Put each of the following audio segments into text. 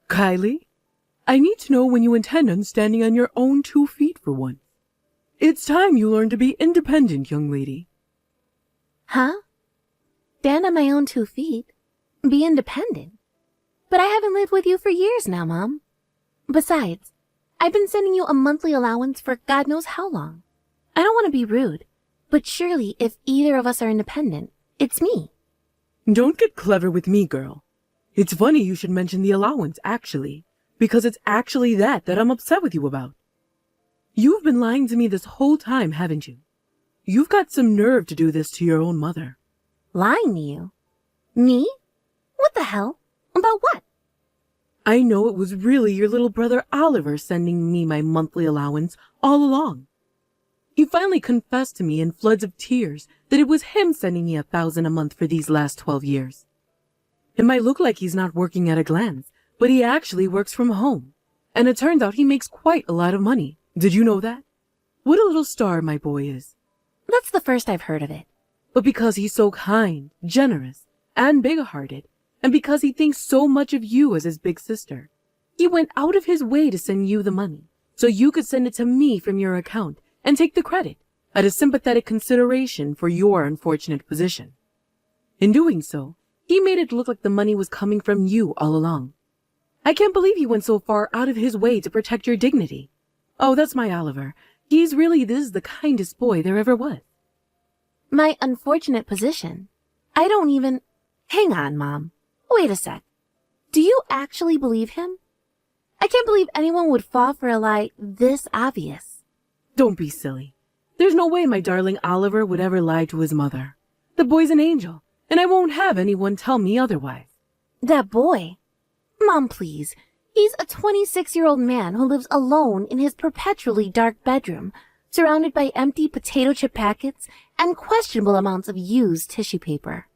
Kylie, I need to know when you intend on standing on your own 2 feet for once. It's time you learn to be independent, young lady. Huh? Stand on my own 2 feet? Be independent? But I haven't lived with you for years now, Mom. Besides, I've been sending you a monthly allowance for God knows how long. I don't want to be rude, but surely if either of us are independent, it's me. Don't get clever with me, girl. It's funny you should mention the allowance, actually, because it's actually that I'm upset with you about. You've been lying to me this whole time, haven't you? You've got some nerve to do this to your own mother. Lying to you? Me? What the hell? About what? I know it was really your little brother Oliver sending me my monthly allowance all along. He finally confessed to me in floods of tears that it was him sending me $1,000 a month for these last 12 years. It might look like he's not working at a glance, but he actually works from home. And it turns out he makes quite a lot of money. Did you know that? What a little star my boy is. That's the first I've heard of it. But because he's so kind, generous, and big-hearted, and because he thinks so much of you as his big sister, he went out of his way to send you the money, so you could send it to me from your account and take the credit at a sympathetic consideration for your unfortunate position. In doing so, he made it look like the money was coming from you all along. I can't believe he went so far out of his way to protect your dignity. Oh, that's my Oliver. He's really the kindest boy there ever was. My unfortunate position? I don't even... Hang on, Mom. Wait a sec. Do you actually believe him? I can't believe anyone would fall for a lie this obvious. Don't be silly. There's no way my darling Oliver would ever lie to his mother. The boy's an angel, and I won't have anyone tell me otherwise. That boy? Mom, please. He's a 26-year-old man who lives alone in his perpetually dark bedroom, surrounded by empty potato chip packets and questionable amounts of used tissue paper.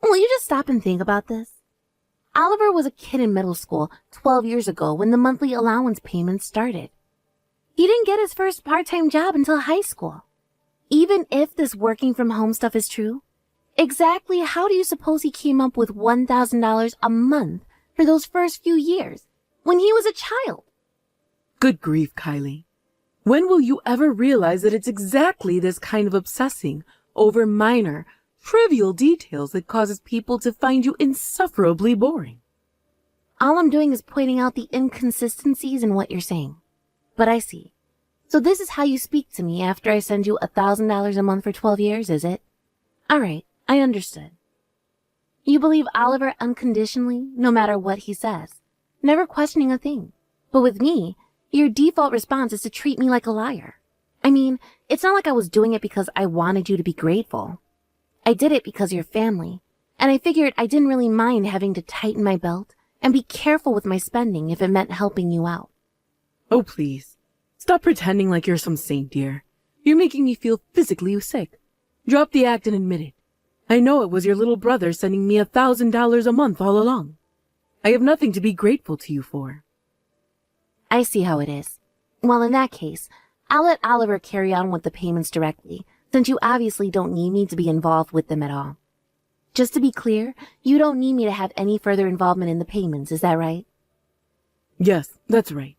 Will you just stop and think about this? Oliver was a kid in middle school 12 years ago when the monthly allowance payments started. He didn't get his first part-time job until high school. Even if this working from home stuff is true, exactly how do you suppose he came up with $1,000 a month for those first few years when he was a child? Good grief, Kylie. When will you ever realize that it's exactly this kind of obsessing over minor, trivial details that causes people to find you insufferably boring? All I'm doing is pointing out the inconsistencies in what you're saying. But I see. So this is how you speak to me after I send you $1,000 a month for 12 years, is it? All right, I understood. You believe Oliver unconditionally, no matter what he says, never questioning a thing. But with me, your default response is to treat me like a liar. I mean, it's not like I was doing it because I wanted you to be grateful. I did it because you're family, and I figured I didn't really mind having to tighten my belt and be careful with my spending if it meant helping you out. Oh, please. Stop pretending like you're some saint, dear. You're making me feel physically sick. Drop the act and admit it. I know it was your little brother sending me $1,000 a month all along. I have nothing to be grateful to you for. I see how it is. Well, in that case, I'll let Oliver carry on with the payments directly, since you obviously don't need me to be involved with them at all. Just to be clear, you don't need me to have any further involvement in the payments, is that right? Yes, that's right.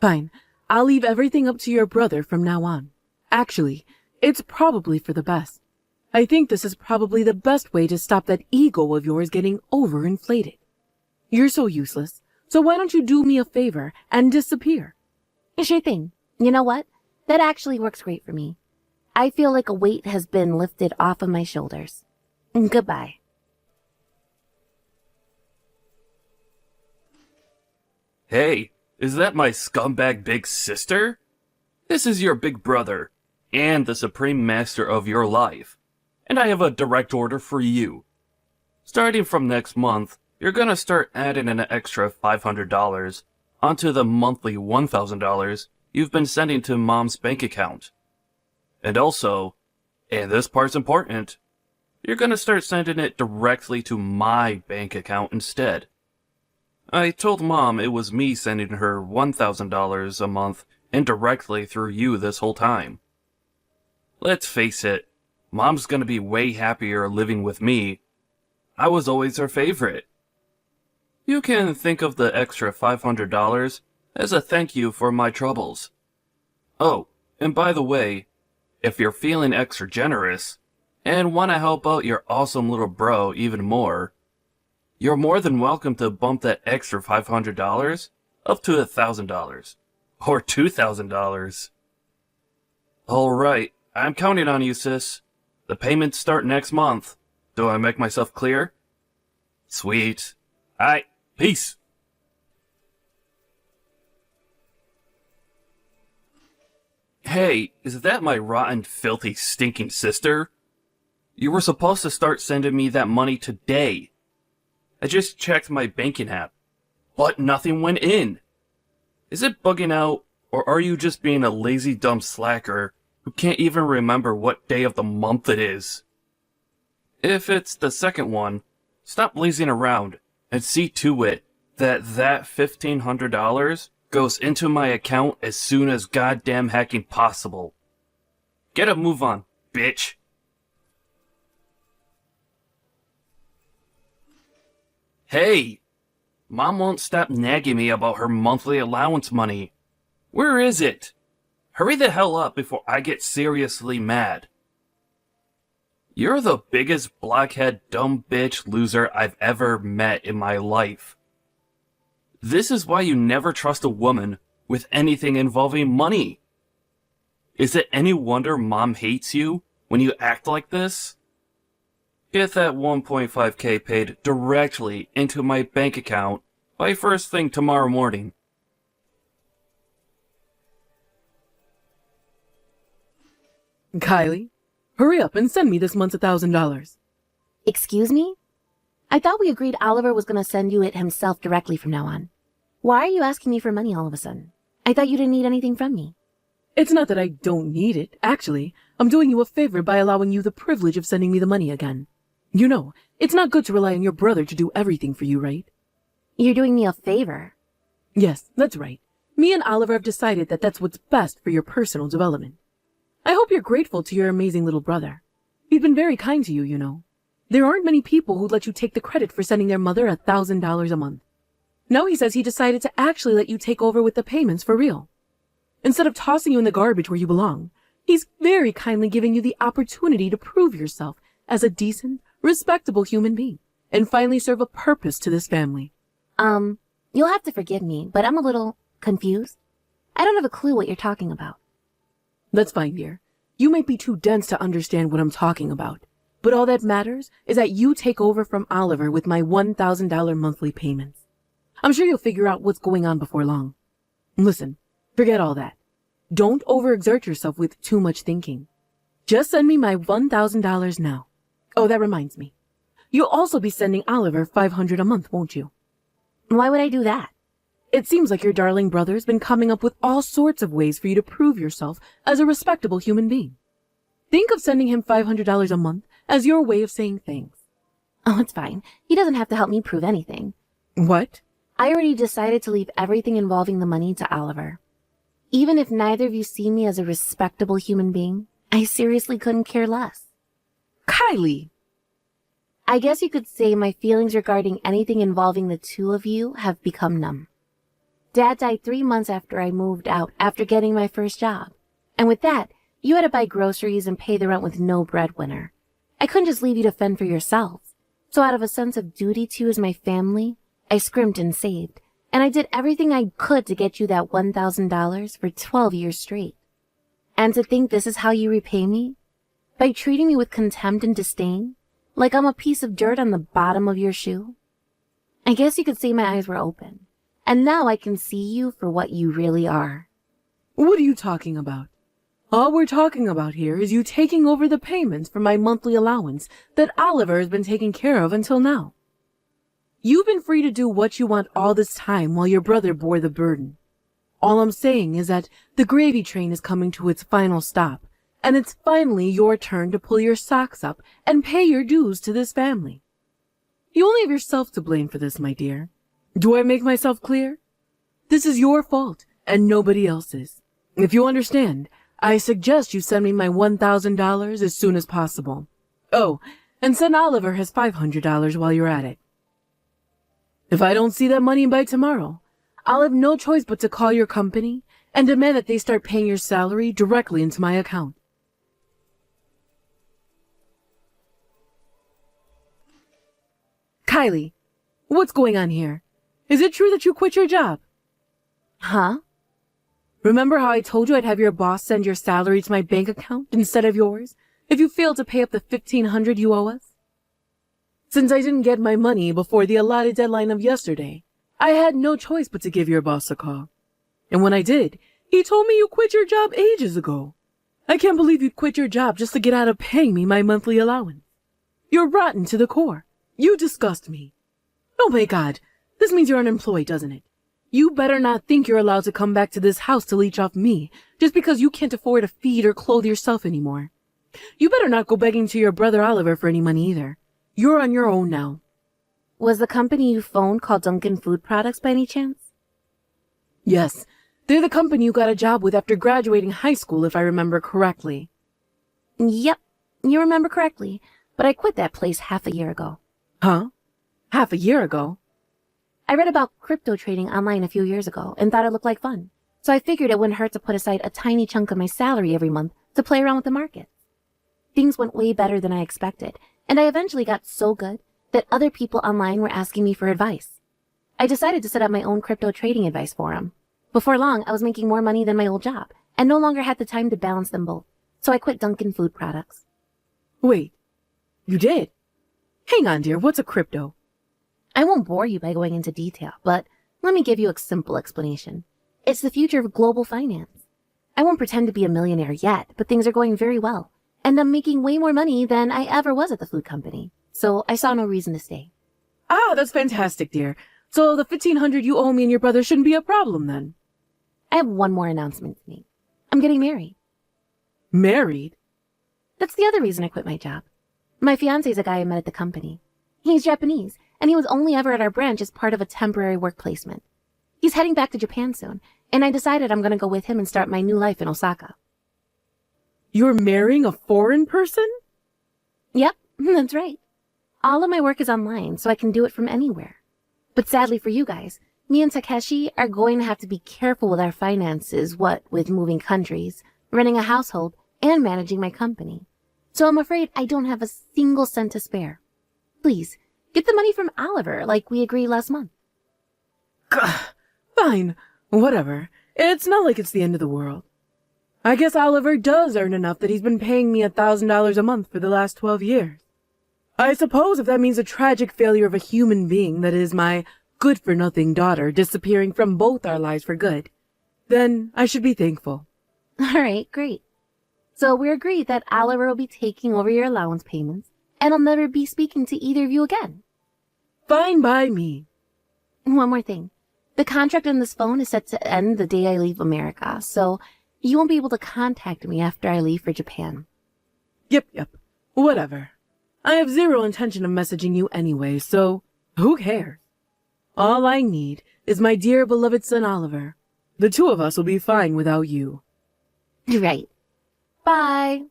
Fine. I'll leave everything up to your brother from now on. Actually, it's probably for the best. I think this is probably the best way to stop that ego of yours getting overinflated. You're so useless, so why don't you do me a favor and disappear? Sure thing. You know what? That actually works great for me. I feel like a weight has been lifted off of my shoulders. Goodbye. Hey, is that my scumbag big sister? This is your big brother, and the supreme master of your life. And I have a direct order for you. Starting from next month, you're gonna start adding an extra $500 onto the monthly $1,000 you've been sending to Mom's bank account. And also, and this part's important, you're gonna start sending it directly to my bank account instead. I told Mom it was me sending her $1,000 a month indirectly through you this whole time. Let's face it, Mom's gonna be way happier living with me. I was always her favorite. You can think of the extra $500 as a thank you for my troubles. Oh, and by the way, if you're feeling extra generous and want to help out your awesome little bro even more, you're more than welcome to bump that extra $500 up to $1,000 or $2,000. All right, I'm counting on you, sis. The payments start next month. Do I make myself clear? Sweet. Alright, peace. Hey, is that my rotten, filthy, stinking sister? You were supposed to start sending me that money today. I just checked my banking app, but nothing went in. Is it bugging out, or are you just being a lazy, dumb slacker who can't even remember what day of the month it is? If it's the second one, stop lazing around and see to it that $1,500 goes into my account as soon as goddamn hacking possible. Get a move on, bitch. Hey! Mom won't stop nagging me about her monthly allowance money. Where is it? Hurry the hell up before I get seriously mad. You're the biggest blockhead dumb bitch loser I've ever met in my life. This is why you never trust a woman with anything involving money. Is it any wonder Mom hates you when you act like this? Get that 1.5K paid directly into my bank account by first thing tomorrow morning. Kylie, hurry up and send me this month's $1,000. Excuse me? I thought we agreed Oliver was going to send you it himself directly from now on. Why are you asking me for money all of a sudden? I thought you didn't need anything from me. It's not that I don't need it. Actually, I'm doing you a favor by allowing you the privilege of sending me the money again. You know, it's not good to rely on your brother to do everything for you, right? You're doing me a favor. Yes, that's right. Me and Oliver have decided that that's what's best for your personal development. I hope you're grateful to your amazing little brother. He's been very kind to you, you know. There aren't many people who'd let you take the credit for sending their mother $1,000 a month. Now he says he decided to actually let you take over with the payments for real. Instead of tossing you in the garbage where you belong, he's very kindly giving you the opportunity to prove yourself as a decent, respectable human being and finally serve a purpose to this family. You'll have to forgive me, but I'm a little confused. I don't have a clue what you're talking about. That's fine, dear. You might be too dense to understand what I'm talking about, but all that matters is that you take over from Oliver with my $1,000 monthly payments. I'm sure you'll figure out what's going on before long. Listen, forget all that. Don't overexert yourself with too much thinking. Just send me my $1,000 now. Oh, that reminds me. You'll also be sending Oliver $500 a month, won't you? Why would I do that? It seems like your darling brother's been coming up with all sorts of ways for you to prove yourself as a respectable human being. Think of sending him $500 a month as your way of saying thanks. Oh, it's fine. He doesn't have to help me prove anything. What? I already decided to leave everything involving the money to Oliver. Even if neither of you see me as a respectable human being, I seriously couldn't care less. Kylie! I guess you could say my feelings regarding anything involving the two of you have become numb. Dad died 3 months after I moved out after getting my first job. And with that, you had to buy groceries and pay the rent with no breadwinner. I couldn't just leave you to fend for yourselves. So out of a sense of duty to you as my family, I scrimped and saved. And I did everything I could to get you that $1,000 for 12 years straight. And to think this is how you repay me? By treating me with contempt and disdain? Like I'm a piece of dirt on the bottom of your shoe? I guess you could say my eyes were open. And now I can see you for what you really are. What are you talking about? All we're talking about here is you taking over the payments for my monthly allowance that Oliver has been taking care of until now. You've been free to do what you want all this time while your brother bore the burden. All I'm saying is that the gravy train is coming to its final stop, and it's finally your turn to pull your socks up and pay your dues to this family. You only have yourself to blame for this, my dear. Do I make myself clear? This is your fault and nobody else's. If you understand, I suggest you send me my $1,000 as soon as possible. Oh, and send Oliver his $500 while you're at it. If I don't see that money by tomorrow, I'll have no choice but to call your company and demand that they start paying your salary directly into my account. Kylie, what's going on here? Is it true that you quit your job? Huh? Remember how I told you I'd have your boss send your salary to my bank account instead of yours if you failed to pay up the $1,500 you owe us? Since I didn't get my money before the allotted deadline of yesterday, I had no choice but to give your boss a call. And when I did, he told me you quit your job ages ago. I can't believe you'd quit your job just to get out of paying me my monthly allowance. You're rotten to the core. You disgust me. Oh my God, this means you're unemployed, doesn't it? You better not think you're allowed to come back to this house to leech off me just because you can't afford to feed or clothe yourself anymore. You better not go begging to your brother Oliver for any money either. You're on your own now. Was the company you phoned called Dunkin' Food Products by any chance? Yes, they're the company you got a job with after graduating high school, if I remember correctly. Yep, you remember correctly, but I quit that place half a year ago. Huh? Half a year ago? I read about crypto trading online a few years ago and thought it looked like fun, so I figured it wouldn't hurt to put aside a tiny chunk of my salary every month to play around with the market. Things went way better than I expected, and I eventually got so good that other people online were asking me for advice. I decided to set up my own crypto trading advice forum. Before long, I was making more money than my old job and no longer had the time to balance them both, so I quit Dunkin' Food Products. Wait, you did? Hang on, dear, what's a crypto? I won't bore you by going into detail, but let me give you a simple explanation. It's the future of global finance. I won't pretend to be a millionaire yet, but things are going very well, and I'm making way more money than I ever was at the food company, so I saw no reason to stay. Ah, that's fantastic, dear. So the $1,500 you owe me and your brother shouldn't be a problem then. I have one more announcement to make. I'm getting married. Married? That's the other reason I quit my job. My fiancé's a guy I met at the company. He's Japanese, and he was only ever at our branch as part of a temporary work placement. He's heading back to Japan soon, and I decided I'm going to go with him and start my new life in Osaka. You're marrying a foreign person? Yep, that's right. All of my work is online, so I can do it from anywhere. But sadly for you guys, me and Takeshi are going to have to be careful with our finances, what with moving countries, running a household, and managing my company. So I'm afraid I don't have a single cent to spare. Please, get the money from Oliver like we agreed last month. Fine, whatever. It's not like it's the end of the world. I guess Oliver does earn enough that he's been paying me $1,000 a month for the last 12 years. I suppose if that means a tragic failure of a human being that is my good-for-nothing daughter disappearing from both our lives for good, then I should be thankful. All right, great. So we agreed that Oliver will be taking over your allowance payments, and I'll never be speaking to either of you again. Fine by me. One more thing. The contract on this phone is set to end the day I leave America, so you won't be able to contact me after I leave for Japan. Yep. Whatever. I have zero intention of messaging you anyway, so who cares? All I need is my dear beloved son Oliver. The two of us will be fine without you. Right. Bye.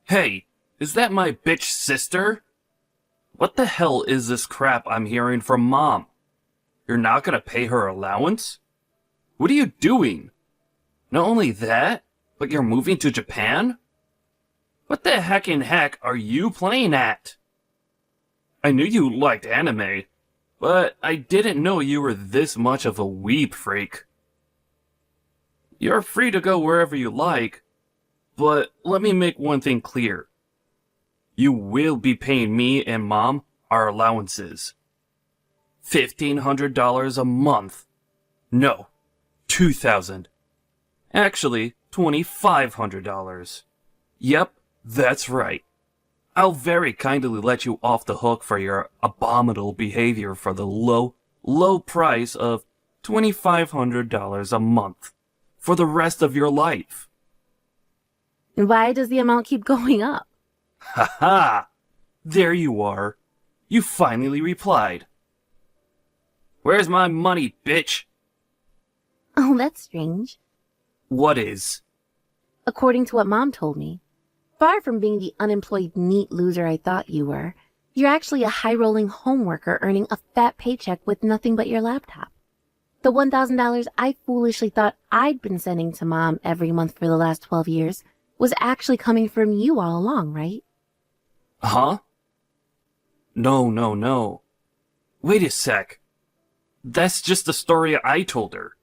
Hey, is that my bitch sister? What the hell is this crap I'm hearing from Mom? You're not gonna pay her allowance? What are you doing? Not only that, but you're moving to Japan? What the heck are you playing at? I knew you liked anime, but I didn't know you were this much of a weeb freak. You're free to go wherever you like, but let me make one thing clear. You will be paying me and Mom our allowances. $1,500 a month. No, $2,000. Actually, $2,500. Yep, that's right. I'll very kindly let you off the hook for your abominable behavior for the low price of $2,500 a month for the rest of your life. Why does the amount keep going up? Ha ha! There you are. You finally replied. Where's my money, bitch? Oh, that's strange. What is? According to what Mom told me, Far from being the unemployed neat loser I thought you were, you're actually a high-rolling home worker earning a fat paycheck with nothing but your laptop. The $1,000 I foolishly thought I'd been sending to Mom every month for the last 12 years was actually coming from you all along, right? Huh? No. Wait a sec. That's just the story I told her.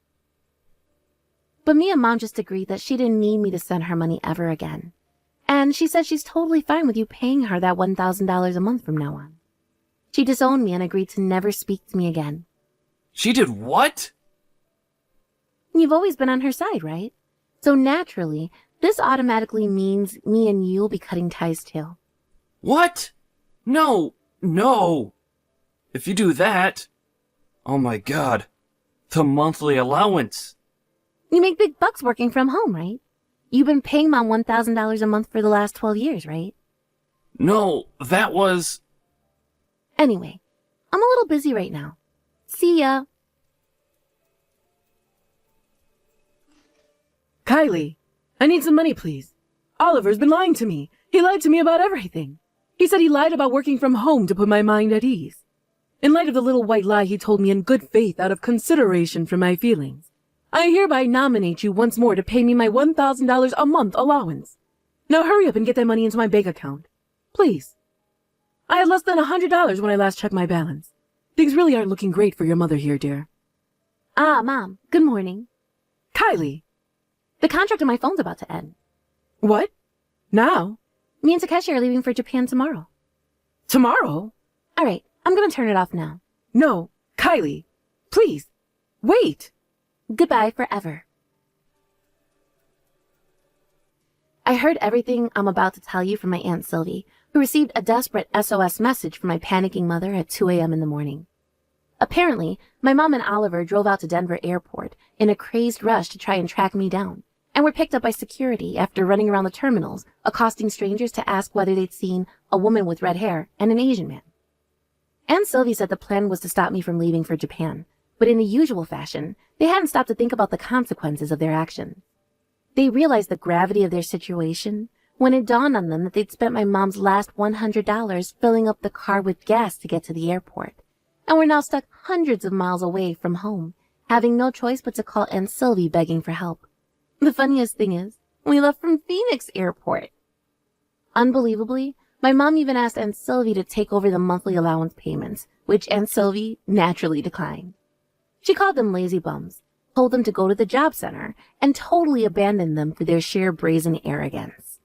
But me and Mom just agreed that she didn't need me to send her money ever again. And she said she's totally fine with you paying her that $1,000 a month from now on. She disowned me and agreed to never speak to me again. She did what? You've always been on her side, right? So naturally, this automatically means me and you will be cutting ties too. What? No. If you do that... Oh my god. The monthly allowance. You make big bucks working from home, right? You've been paying Mom $1,000 a month for the last 12 years, right? No, that was... Anyway, I'm a little busy right now. See ya. Kylie, I need some money, please. Oliver's been lying to me. He lied to me about everything. He said he lied about working from home to put my mind at ease. In light of the little white lie he told me in good faith out of consideration for my feelings, I hereby nominate you once more to pay me my $1,000 a month allowance. Now hurry up and get that money into my bank account. Please. I had less than $100 when I last checked my balance. Things really aren't looking great for your mother here, dear. Ah, Mom, good morning. Kylie! The contract on my phone's about to end. What? Now? Me and Takeshi are leaving for Japan tomorrow. Tomorrow? All right, I'm gonna turn it off now. No, Kylie. Please. Wait. Goodbye forever. I heard everything I'm about to tell you from my Aunt Sylvie, who received a desperate SOS message from my panicking mother at 2 a.m. in the morning. Apparently, my mom and Oliver drove out to Denver Airport in a crazed rush to try and track me down, and were picked up by security after running around the terminals, accosting strangers to ask whether they'd seen a woman with red hair and an Asian man. Aunt Sylvie said the plan was to stop me from leaving for Japan, but in the usual fashion, they hadn't stopped to think about the consequences of their actions. They realized the gravity of their situation when it dawned on them that they'd spent my mom's last $100 filling up the car with gas to get to the airport, and were now stuck hundreds of miles away from home, having no choice but to call Aunt Sylvie begging for help. The funniest thing is, we left from Phoenix Airport. Unbelievably, my mom even asked Aunt Sylvie to take over the monthly allowance payments, which Aunt Sylvie naturally declined. She called them lazy bums, told them to go to the job center, and totally abandoned them for their sheer brazen arrogance.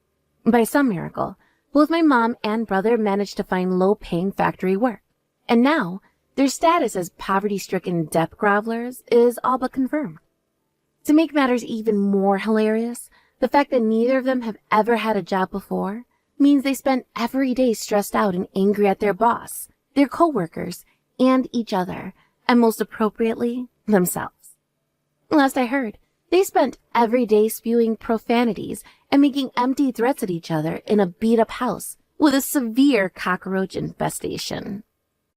By some miracle, both my mom and brother managed to find low-paying factory work, and now their status as poverty-stricken debt grovelers is all but confirmed. To make matters even more hilarious, the fact that neither of them have ever had a job before means they spend every day stressed out and angry at their boss, their coworkers, and each other, and most appropriately, themselves. Last I heard, they spent every day spewing profanities and making empty threats at each other in a beat-up house with a severe cockroach infestation.